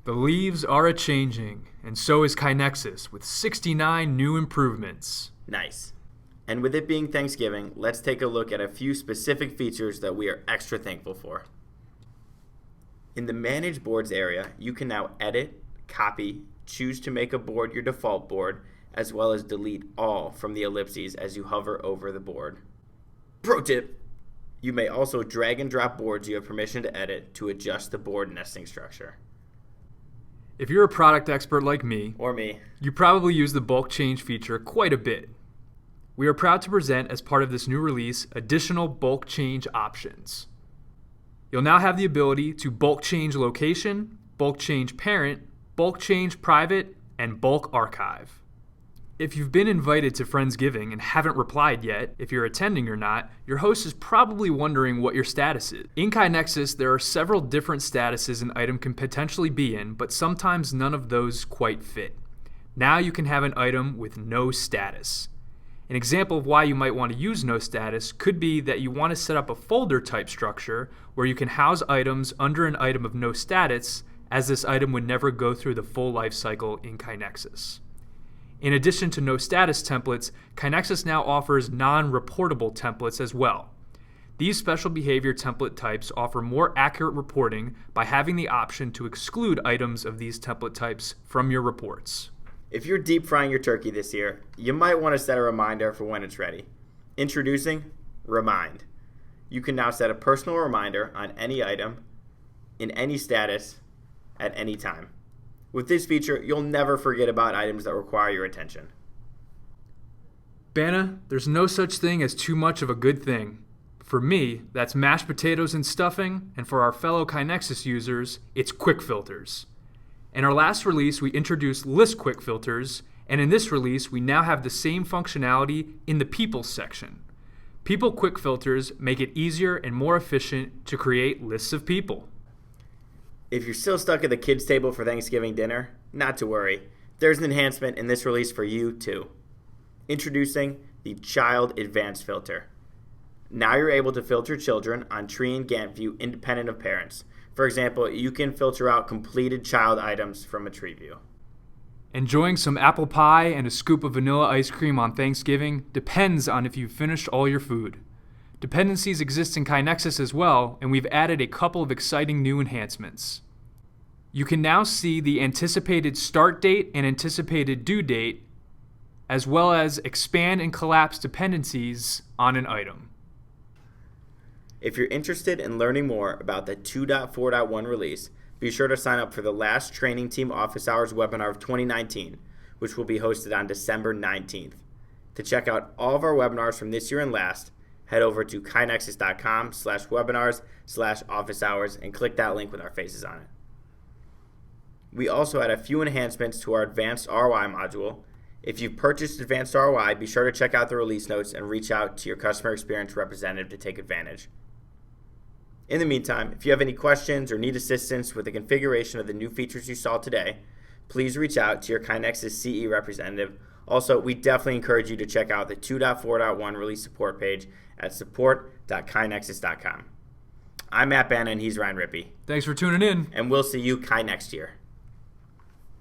The leaves are a-changing, and so is KaiNexus with 69 new improvements. Nice. And with it being Thanksgiving, let's take a look at a few specific features that we are extra thankful for. In the Manage Boards area, you can now edit, copy, choose to make a board your default board, as well as delete all from the ellipses as you hover over the board. Pro tip! You may also drag and drop boards you have permission to edit to adjust the board nesting structure. If you're a product expert like me, Or me, you probably use the bulk change feature quite a bit. We are proud to present, as part of this new release, additional bulk change options. You'll now have the ability to bulk change location, bulk change parent, bulk change private, and bulk archive. If you've been invited to Friendsgiving and haven't replied yet, if you're attending or not, your host is probably wondering what your status is. In KaiNexus, there are several different statuses an item can potentially be in, but sometimes none of those quite fit. Now you can have an item with no status. An example of why you might want to use no status could be that you want to set up a folder type structure where you can house items under an item of no status, as this item would never go through the full life cycle in KaiNexus. In addition to no status templates, KaiNexus now offers non-reportable templates as well. These special behavior template types offer more accurate reporting by having the option to exclude items of these template types from your reports. if you're deep frying your turkey this year, you might want to set a reminder for when it's ready. Introducing Remind. You can now set a personal reminder on any item, in any status, at any time. With this feature, you'll never forget about items that require your attention. Banna, there's no such thing as too much of a good thing. For me, that's mashed potatoes and stuffing, and for our fellow KaiNexus users, it's quick filters. In our last release, we introduced list quick filters, and in this release, we now have the same functionality in the people section. People quick filters make it easier and more efficient to create lists of people. If you're still stuck at the kids' table for Thanksgiving dinner, not to worry. There's an enhancement in this release for you too. Introducing the Child Advanced Filter. Now you're able to filter children on Tree and Gantt view independent of parents. For example, you can filter out completed child items from a tree view. Enjoying some apple pie and a scoop of vanilla ice cream on Thanksgiving depends on if you've finished all your food. Dependencies exist in KaiNexus as well, and we've added a couple of exciting new enhancements. You can now see the anticipated start date and anticipated due date, as well as expand and collapse dependencies on an item. If you're interested in learning more about the 2.4.1 release, be sure to sign up for the last Training Team Office Hours webinar of 2019, which will be hosted on December 19th. To check out all of our webinars from this year and last, head over to kainexus.com/webinars/office hours and click that link with our faces on it. We also had a few enhancements to our Advanced ROI module. If you've purchased Advanced ROI, be sure to check out the release notes and reach out to your customer experience representative to take advantage. In the meantime, if you have any questions or need assistance with the configuration of the new features you saw today, please reach out to your KaiNexus CE representative. Also, we definitely encourage you to check out the 2.4.1 release support page at support.kainexus.com. I'm Matt Banna and he's Ryan Rippey. Thanks for tuning in. And we'll see you Kai next year.